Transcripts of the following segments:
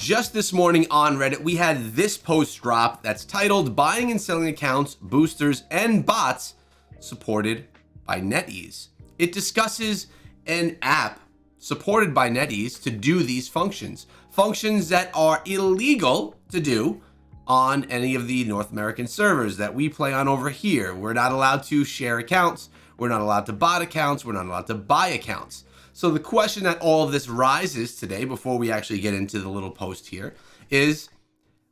just this morning on Reddit, we had this post drop that's titled Buying and Selling Accounts, Boosters, and Bots Supported by NetEase. It discusses an app supported by NetEase to do these functions. Functions that are illegal to do on any of the North American servers that we play on over here. We're not allowed to share accounts. We're not allowed to bot accounts. We're not allowed to buy accounts. So the question that all of this rises today, before we actually get into the little post here, is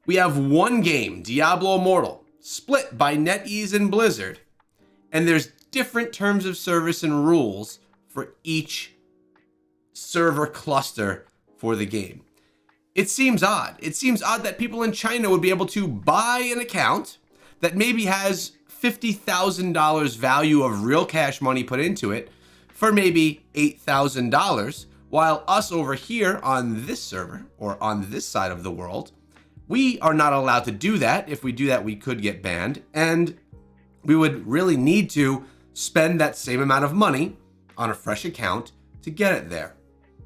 we have one game, Diablo Immortal, split by NetEase and Blizzard, and there's different terms of service and rules for each server cluster for the game. It seems odd. It seems odd that people in China would be able to buy an account that maybe has $50,000 value of real cash money put into it for maybe $8,000, while us over here on this server or on this side of the world, we are not allowed to do that. If we do that, we could get banned, and we would really need to spend that same amount of money on a fresh account to get it there.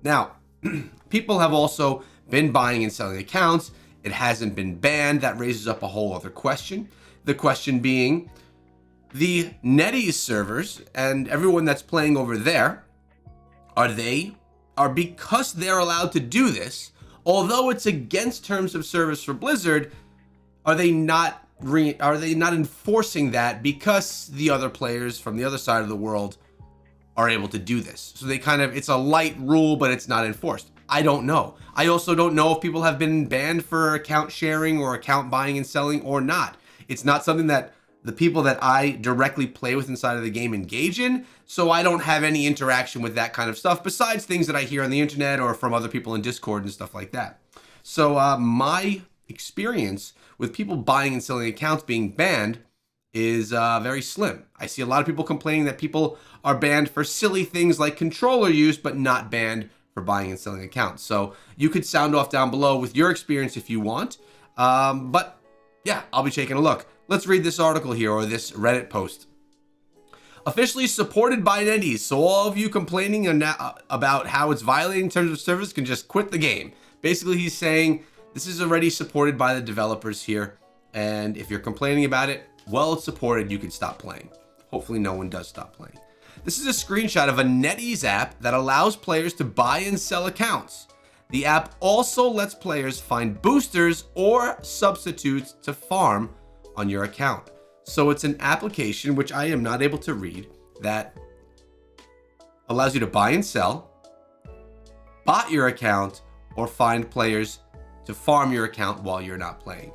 Now, people have also been buying and selling accounts. It hasn't been banned. That raises up a whole other question. The question being, the NetEase servers and everyone that's playing over there, are because they're allowed to do this, although it's against terms of service for Blizzard, are they not enforcing that because the other players from the other side of the world are able to do this? So they it's a light rule, but it's not enforced. I don't know. I also don't know if people have been banned for account sharing or account buying and selling or not. It's not something that the people that I directly play with inside of the game engage in, so I don't have any interaction with that kind of stuff besides things that I hear on the internet or from other people in Discord and stuff like that. So my experience with people buying and selling accounts being banned is very slim. I see a lot of people complaining that people are banned for silly things like controller use, but not banned for buying and selling accounts. So you could sound off down below with your experience if you want. But yeah, I'll be taking a look. Let's read this article here, or this Reddit post. Officially supported by NetEase, so all of you complaining about how it's violating terms of service can just quit the game. Basically, he's saying this is already supported by the developers here, and if you're complaining about it, well, it's supported, you can stop playing. Hopefully no one does stop playing. This is a screenshot of a NetEase app that allows players to buy and sell accounts. The app also lets players find boosters or substitutes to farm on your account. So it's an application, which I am not able to read, that allows you to buy and sell, bot your account, or find players to farm your account while you're not playing.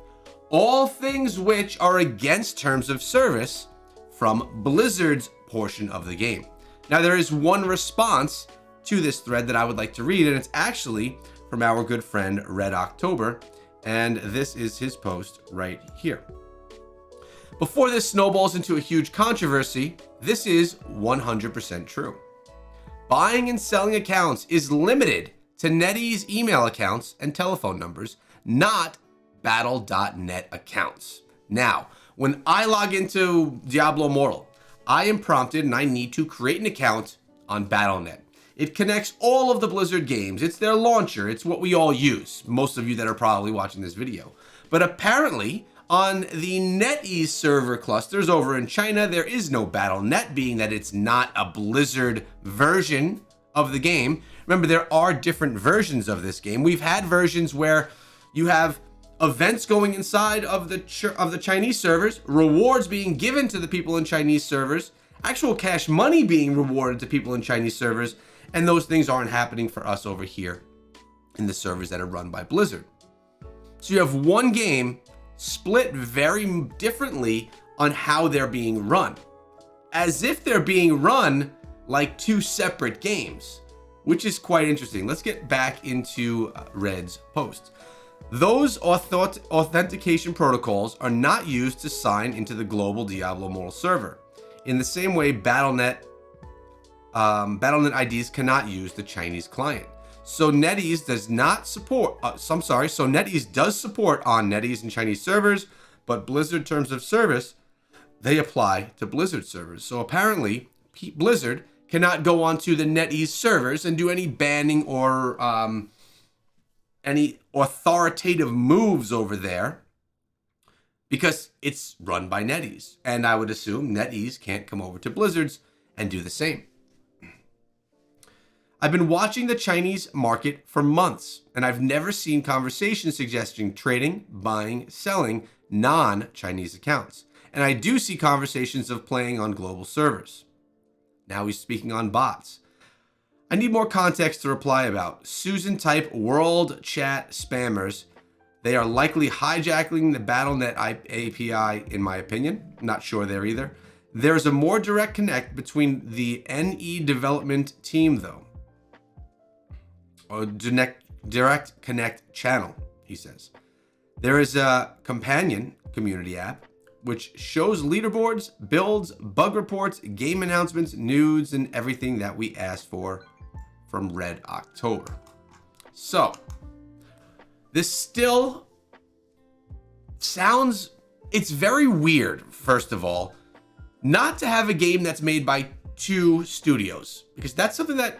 All things which are against terms of service from Blizzard's portion of the game. Now, there is one response to this thread that I would like to read, and it's actually from our good friend Red October, and this is his post right here. Before this snowballs into a huge controversy, this is 100% true. Buying and selling accounts is limited to NetEase email accounts and telephone numbers, not Battle.net accounts. Now, when I log into Diablo Immortal, I am prompted and I need to create an account on Battle.net. It connects all of the Blizzard games. It's their launcher. It's what we all use, most of you that are probably watching this video. But apparently, on the NetEase server clusters over in China, there is no Battle.net, being that it's not a Blizzard version of the game. Remember, there are different versions of this game. We've had versions where you have events going inside of the Chinese servers, rewards being given to the people in Chinese servers, actual cash money being rewarded to people in Chinese servers, and those things aren't happening for us over here in the servers that are run by Blizzard. So you have one game split very differently on how they're being run, as if they're being run like two separate games, which is quite interesting. Let's get back into Red's post. Those authentication protocols are not used to sign into the global Diablo Immortal server. In the same way, Battle.net IDs cannot use the Chinese client. So NetEase does not support, NetEase does support on NetEase and Chinese servers, but Blizzard terms of service, they apply to Blizzard servers. So apparently, Blizzard cannot go onto the NetEase servers and do any banning or any authoritative moves over there because it's run by NetEase. And I would assume NetEase can't come over to Blizzard's and do the same. I've been watching the Chinese market for months, and I've never seen conversations suggesting trading, buying, selling non-Chinese accounts. And I do see conversations of playing on global servers. Now he's speaking on bots. I need more context to reply about. Susan type world chat spammers. They are likely hijacking the BattleNet API, in my opinion. Not sure there either. There's a more direct connect between the NE development team, though. Or direct connect channel, he says. There is a companion community app which shows leaderboards, builds, bug reports, game announcements, news, and everything that we asked for from Red October. So, this still sounds, it's very weird, first of all, not to have a game that's made by two studios, because that's something that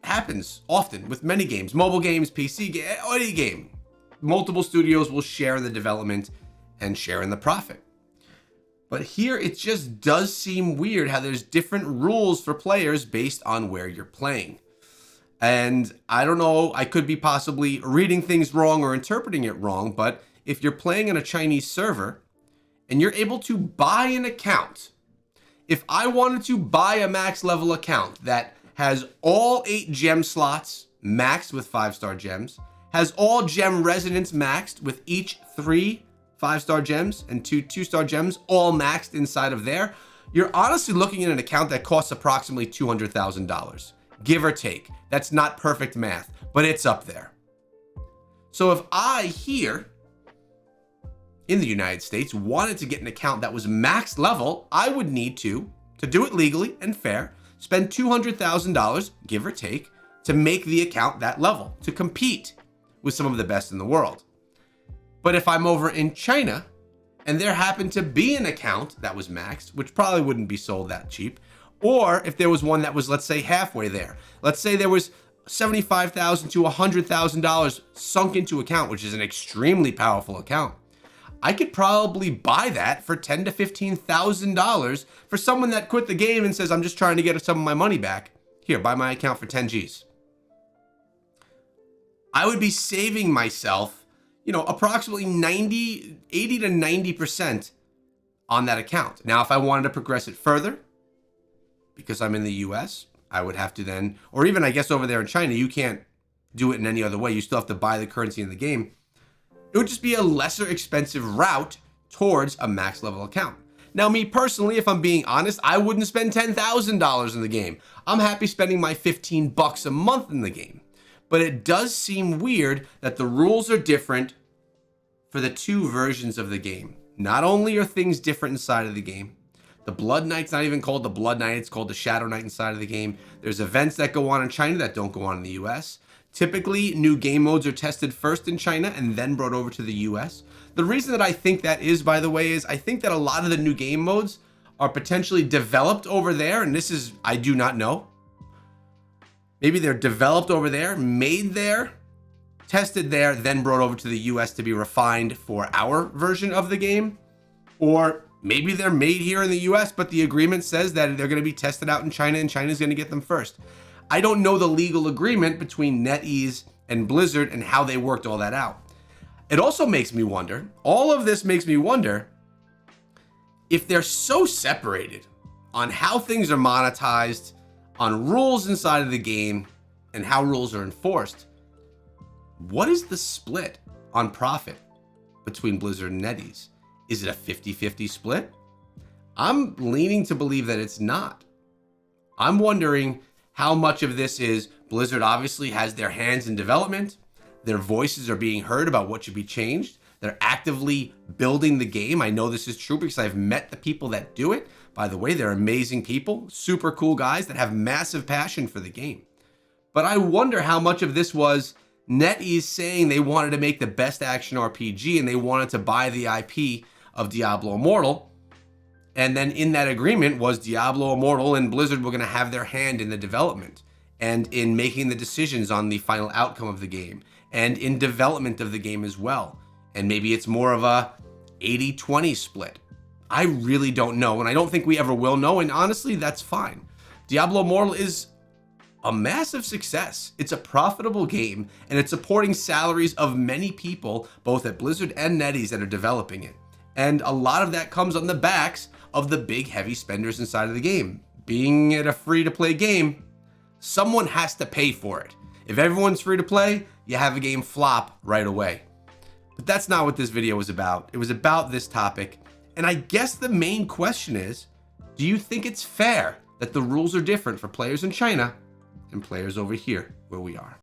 happens often with many games, mobile games, PC game, any game. Multiple studios will share the development and share in the profit. But here it just does seem weird how there's different rules for players based on where you're playing. And I don't know, I could be possibly reading things wrong or interpreting it wrong, but if you're playing on a Chinese server and you're able to buy an account, if I wanted to buy a max level account that has all 8 gem slots maxed with 5-star gems, has all gem resonance maxed with each 3 5-star gems and 2 2-star gems all maxed inside of there, you're honestly looking at an account that costs approximately $200,000, give or take. That's not perfect math, but it's up there. So if I here in the United States wanted to get an account that was max level, I would need to do it legally and fair, spend $200,000, give or take, to make the account that level, to compete with some of the best in the world. But if I'm over in China and there happened to be an account that was maxed, which probably wouldn't be sold that cheap, or if there was one that was, let's say, halfway there. Let's say there was $75,000 to $100,000 sunk into account, which is an extremely powerful account. I could probably buy that for $10,000 to $15,000 for someone that quit the game and says, I'm just trying to get some of my money back. Here, buy my account for 10 G's. I would be saving myself, approximately 80 to 90% on that account. Now, if I wanted to progress it further, because I'm in the US, I would have to then, or even I guess over there in China, you can't do it in any other way. You still have to buy the currency in the game. It would just be a lesser expensive route towards a max level account. Now, me personally, if I'm being honest, I wouldn't spend $10,000 in the game. I'm happy spending my $15 a month in the game. But it does seem weird that the rules are different for the two versions of the game. Not only are things different inside of the game, the Blood Knight's not even called the Blood Knight, it's called the Shadow Knight inside of the game. There's events that go on in China that don't go on in the US. Typically, new game modes are tested first in China and then brought over to the US. The reason that I think that is, by the way, is I think that a lot of the new game modes are potentially developed over there, and this is, I do not know. Maybe they're developed over there, made there, tested there, then brought over to the US to be refined for our version of the game. Or maybe they're made here in the US, but the agreement says that they're going to be tested out in China and China's going to get them first. I don't know the legal agreement between NetEase and Blizzard and how they worked all that out. It also makes me wonder, all of this makes me wonder, if they're so separated on how things are monetized, on rules inside of the game, and how rules are enforced, what is the split on profit between Blizzard and NetEase? Is it a 50-50 split? I'm leaning to believe that it's not. I'm wondering how much of this is Blizzard obviously has their hands in development. Their voices are being heard about what should be changed. They're actively building the game. I know this is true because I've met the people that do it. By the way, they're amazing people, super cool guys that have massive passion for the game. But I wonder how much of this was NetEase saying they wanted to make the best action RPG and they wanted to buy the IP of Diablo Immortal. And then in that agreement was Diablo Immortal and Blizzard were going to have their hand in the development and in making the decisions on the final outcome of the game and in development of the game as well. And maybe it's more of a 80-20 split. I really don't know, and I don't think we ever will know, and honestly, that's fine. Diablo Immortal is a massive success. It's a profitable game, and it's supporting salaries of many people, both at Blizzard and NetEase, that are developing it. And a lot of that comes on the backs of the big heavy spenders inside of the game. Being it a free-to-play game, someone has to pay for it. If everyone's free to play, you have a game flop right away. But that's not what this video was about. It was about this topic. And I guess the main question is, do you think it's fair that the rules are different for players in China and players over here where we are?